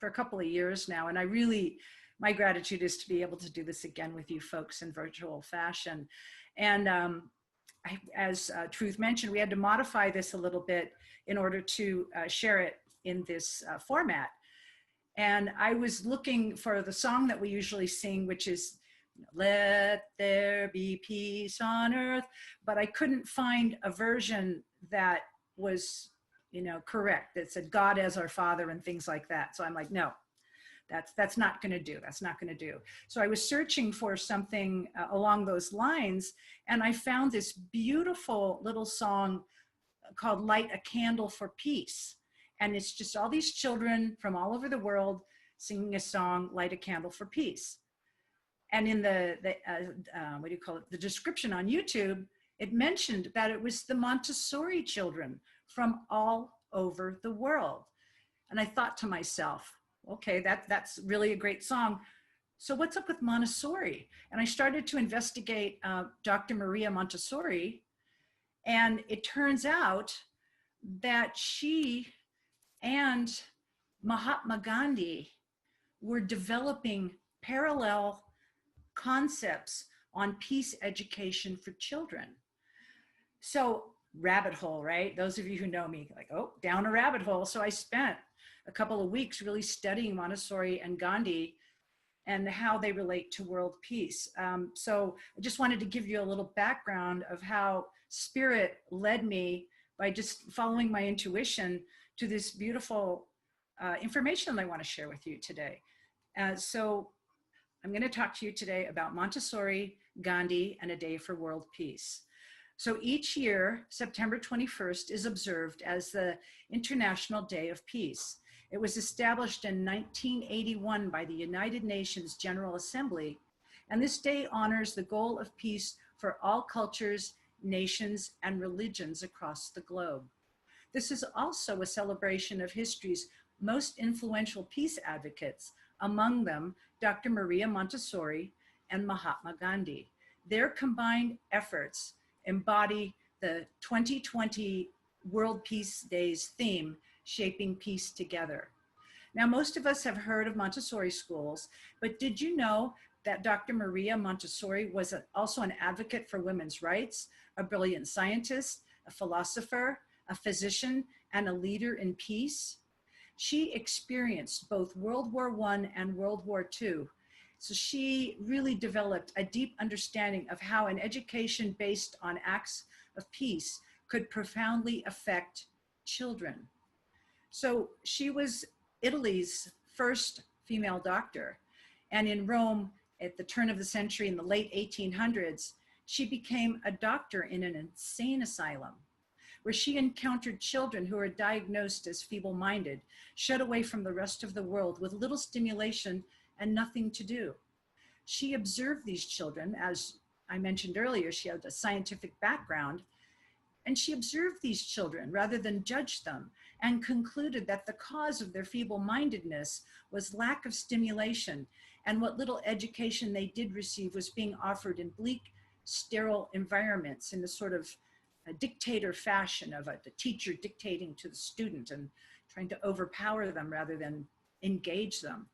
for a couple of years now. And my gratitude is to be able to do this again with you folks in virtual fashion. And as Truth mentioned, we had to modify this a little bit in order to share it in this format. And I was looking for the song that we usually sing, which is "Let there be peace on earth," but I couldn't find a version that was, correct, that said God as our Father and things like that. So I'm like, no, that's not going to do. That's not going to do. So I was searching for something along those lines, and I found this beautiful little song called "Light a Candle for Peace." And it's just all these children from all over the world singing a song, "Light a Candle for Peace." And in the description on YouTube, it mentioned that it was the Montessori children from all over the world. And I thought to myself, okay, that's really a great song. So what's up with Montessori? And I started to investigate Dr. Maria Montessori. And it turns out that she and Mahatma Gandhi were developing parallel concepts on peace education for children. So rabbit hole, right? Those of you who know me, like, oh, down a rabbit hole. So I spent a couple of weeks really studying Montessori and Gandhi and how they relate to world peace. So I just wanted to give you a little background of how Spirit led me by just following my intuition to this beautiful information that I want to share with you today. So I'm going to talk to you today about Montessori, Gandhi, and a Day for World Peace. So each year, September 21st is observed as the International Day of Peace. It was established in 1981 by the United Nations General Assembly, and this day honors the goal of peace for all cultures, nations, and religions across the globe. This is also a celebration of history's most influential peace advocates, among them Dr. Maria Montessori and Mahatma Gandhi. Their combined efforts embody the 2020 World Peace Days theme, Shaping Peace Together. Now, most of us have heard of Montessori schools, but did you know that Dr. Maria Montessori was also an advocate for women's rights, a brilliant scientist, a philosopher, a physician, and a leader in peace? She experienced both World War I and World War II. So she really developed a deep understanding of how an education based on acts of peace could profoundly affect children. So she was Italy's first female doctor. And in Rome, at the turn of the century in the late 1800s, she became a doctor in an insane asylum, where she encountered children who were diagnosed as feeble-minded, shut away from the rest of the world with little stimulation and nothing to do. She observed these children. As I mentioned earlier, she had a scientific background, and she observed these children rather than judge them, and concluded that the cause of their feeble-mindedness was lack of stimulation, and what little education they did receive was being offered in bleak, sterile environments in a sort of a dictator fashion of the teacher dictating to the student and trying to overpower them rather than engage them.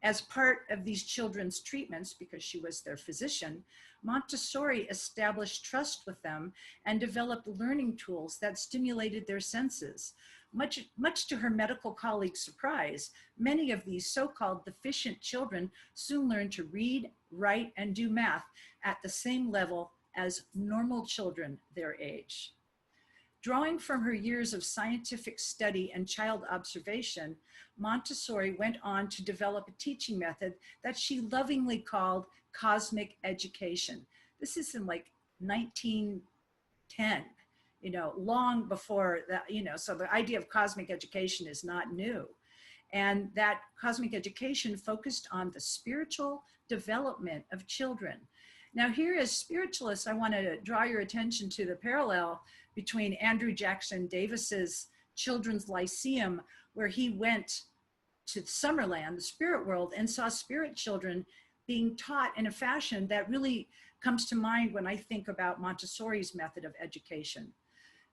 As part of these children's treatments, because she was their physician, Montessori established trust with them and developed learning tools that stimulated their senses. Much to her medical colleagues' surprise, many of these so-called deficient children soon learned to read, write, and do math at the same level as normal children their age. Drawing from her years of scientific study and child observation, Montessori went on to develop a teaching method that she lovingly called cosmic education. This is in like 1910, long before that, so the idea of cosmic education is not new. And that cosmic education focused on the spiritual development of children. Now here as spiritualists, I want to draw your attention to the parallel between Andrew Jackson Davis's Children's Lyceum, where he went to Summerland, the spirit world, and saw spirit children being taught in a fashion that really comes to mind when I think about Montessori's method of education.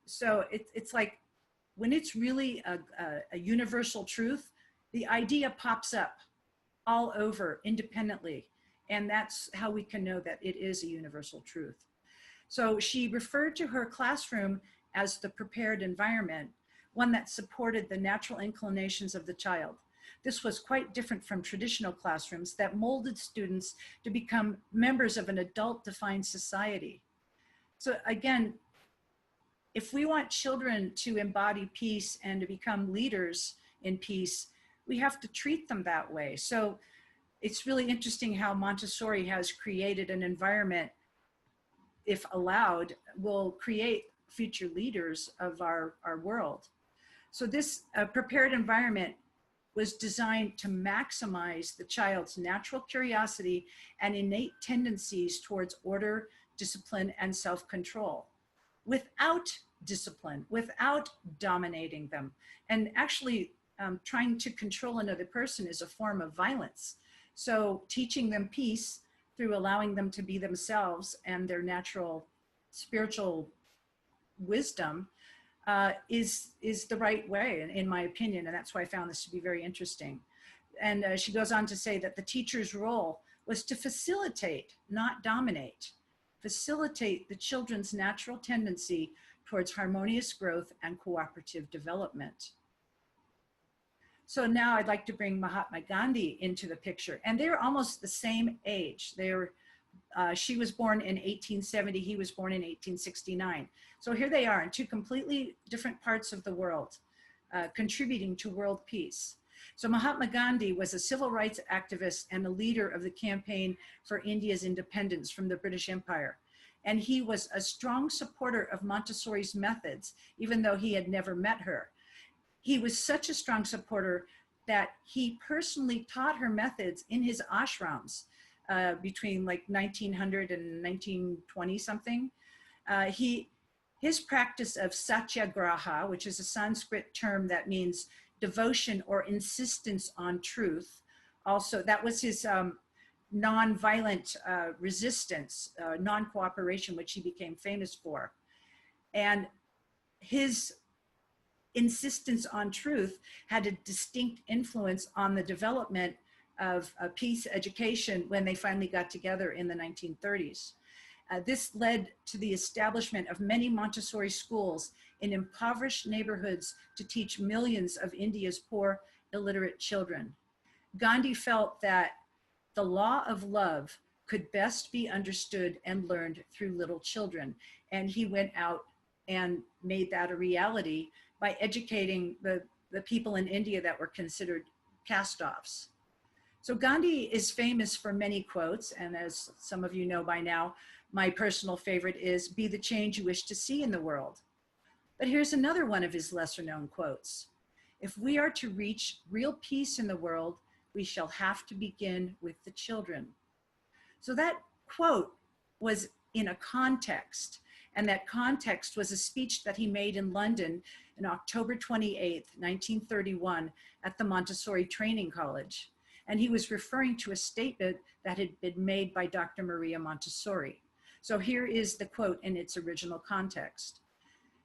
So it's like, when it's really a universal truth, the idea pops up all over independently. And that's how we can know that it is a universal truth. So she referred to her classroom as the prepared environment, one that supported the natural inclinations of the child. This was quite different from traditional classrooms that molded students to become members of an adult-defined society. So again, if we want children to embody peace and to become leaders in peace, we have to treat them that way. So it's really interesting how Montessori has created an environment, if allowed, will create future leaders of our world. So this prepared environment was designed to maximize the child's natural curiosity and innate tendencies towards order, discipline, and self-control, without discipline, without dominating them. And actually trying to control another person is a form of violence. So teaching them peace through allowing them to be themselves and their natural spiritual wisdom is the right way, in my opinion. And that's why I found this to be very interesting. And she goes on to say that the teacher's role was to facilitate, not dominate, facilitate the children's natural tendency towards harmonious growth and cooperative development. So now I'd like to bring Mahatma Gandhi into the picture. And they're almost the same age. She was born in 1870, he was born in 1869. So here they are in two completely different parts of the world, contributing to world peace. So Mahatma Gandhi was a civil rights activist and a leader of the campaign for India's independence from the British Empire. And he was a strong supporter of Montessori's methods, even though he had never met her. He was such a strong supporter that he personally taught her methods in his ashrams between like 1900 and 1920 something. His practice of satyagraha, which is a Sanskrit term that means devotion or insistence on truth. Also, that was his non-violent resistance, non-cooperation, which he became famous for. And his insistence on truth had a distinct influence on the development of peace education when they finally got together in the 1930s. This led to the establishment of many Montessori schools in impoverished neighborhoods to teach millions of India's poor, illiterate children. Gandhi felt that the law of love could best be understood and learned through little children. And he went out and made that a reality by educating the people in India that were considered cast-offs. So Gandhi is famous for many quotes, and as some of you know by now, my personal favorite is, "Be the change you wish to see in the world." But here's another one of his lesser known quotes. "If we are to reach real peace in the world, we shall have to begin with the children." So that quote was in a context, and that context was a speech that he made in London on October 28th, 1931 at the Montessori Training College. And he was referring to a statement that had been made by Dr. Maria Montessori. So here is the quote in its original context.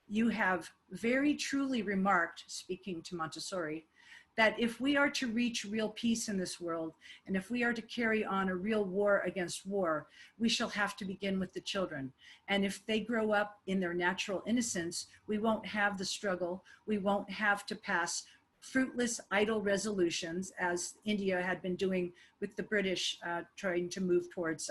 "You have very truly remarked," speaking to Montessori, "that if we are to reach real peace in this world, and if we are to carry on a real war against war, we shall have to begin with the children. And if they grow up in their natural innocence, we won't have the struggle, we won't have to pass fruitless, idle resolutions, as India had been doing with the British trying to move towards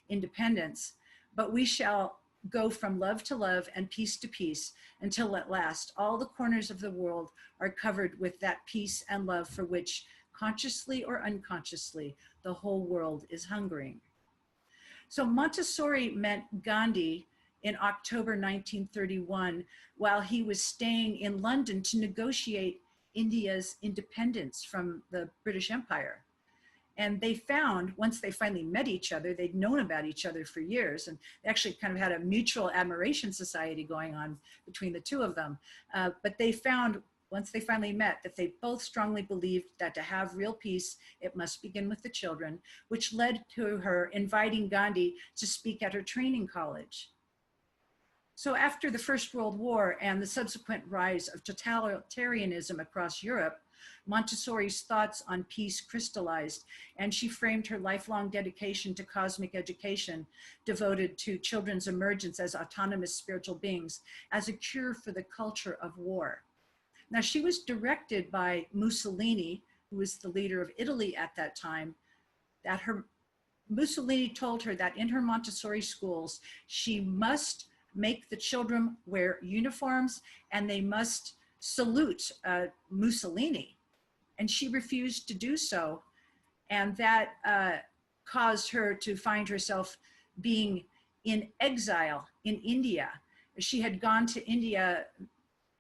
independence. But we shall go from love to love and peace to peace until at last all the corners of the world are covered with that peace and love for which, consciously or unconsciously, the whole world is hungering." So Montessori met Gandhi in October 1931 while he was staying in London to negotiate India's independence from the British Empire. And they found, once they finally met each other, they'd known about each other for years, and they actually kind of had a mutual admiration society going on between the two of them. But they found, once they finally met, that they both strongly believed that to have real peace, it must begin with the children, which led to her inviting Gandhi to speak at her training college. So after the First World War and the subsequent rise of totalitarianism across Europe, Montessori's thoughts on peace crystallized, and she framed her lifelong dedication to cosmic education, devoted to children's emergence as autonomous spiritual beings, as a cure for the culture of war. Now, she was directed by Mussolini, who was the leader of Italy at that time, that Mussolini told her that in her Montessori schools, she must make the children wear uniforms and they must salute Mussolini. And she refused to do so. And that caused her to find herself being in exile in India. She had gone to India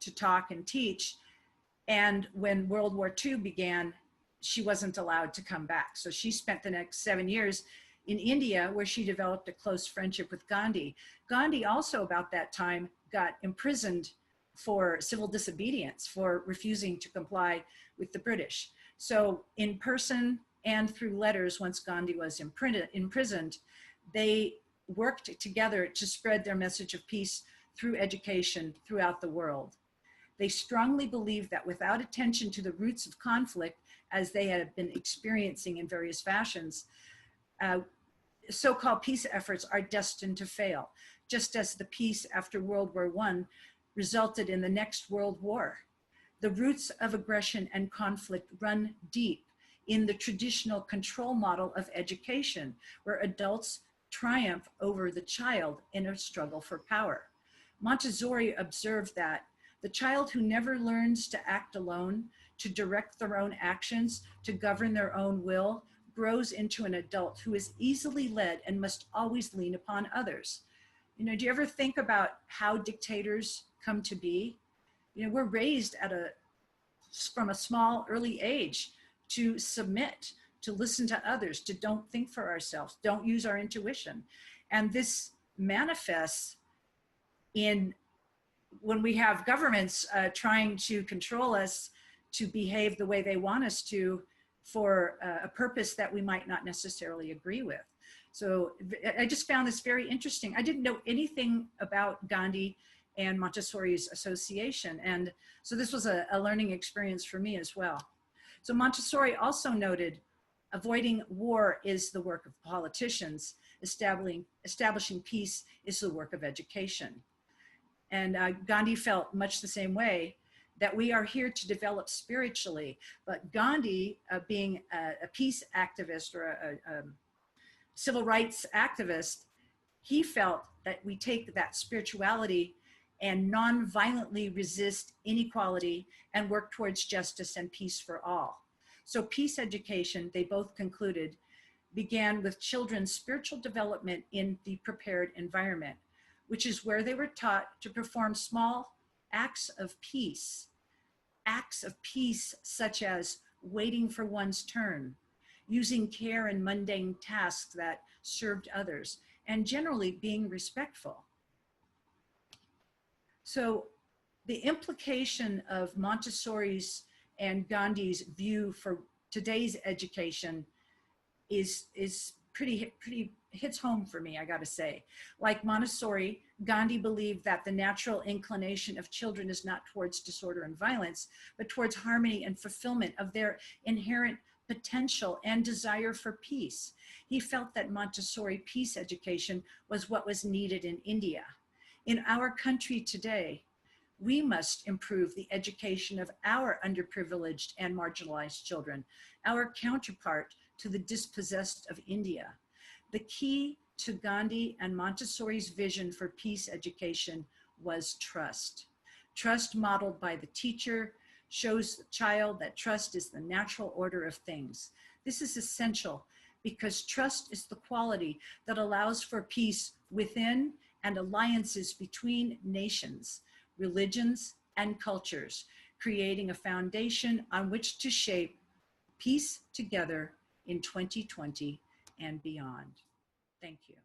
to talk and teach. And when World War II began, she wasn't allowed to come back. So she spent the next 7 years in India, where she developed a close friendship with Gandhi. Gandhi also, about that time, got imprisoned for civil disobedience, for refusing to comply with the British. So in person and through letters, once Gandhi was imprisoned, they worked together to spread their message of peace through education throughout the world. They strongly believed that without attention to the roots of conflict, as they had been experiencing in various fashions, so-called peace efforts are destined to fail, just as the peace after World War I resulted in the next World War. The roots of aggression and conflict run deep in the traditional control model of education, where adults triumph over the child in a struggle for power. Montessori observed that the child who never learns to act alone, to direct their own actions, to govern their own will, grows into an adult who is easily led and must always lean upon others. You know, do you ever think about how dictators come to be? You know, we're raised from a small early age to submit, to listen to others, to don't think for ourselves, don't use our intuition. And this manifests in when we have governments trying to control us to behave the way they want us to, for a purpose that we might not necessarily agree with. So I just found this very interesting. I didn't know anything about Gandhi and Montessori's association. And so this was a learning experience for me as well. So Montessori also noted, avoiding war is the work of politicians. Establishing peace is the work of education. And Gandhi felt much the same way, that we are here to develop spiritually. But Gandhi, being a peace activist or a civil rights activist, he felt that we take that spirituality and non-violently resist inequality and work towards justice and peace for all. So peace education, they both concluded, began with children's spiritual development in the prepared environment, which is where they were taught to perform small acts of peace such as waiting for one's turn, using care in mundane tasks that served others, and generally being respectful. So the implication of Montessori's and Gandhi's view for today's education is pretty hits home for me, I gotta say. Like Montessori, Gandhi believed that the natural inclination of children is not towards disorder and violence, but towards harmony and fulfillment of their inherent potential and desire for peace. He felt that Montessori peace education was what was needed in India. In our country today, we must improve the education of our underprivileged and marginalized children, our counterpart to the dispossessed of India. The key to Gandhi and Montessori's vision for peace education was trust. Trust modeled by the teacher shows the child that trust is the natural order of things. This is essential because trust is the quality that allows for peace within and alliances between nations, religions, and cultures, creating a foundation on which to shape peace together in 2020 and beyond. Thank you.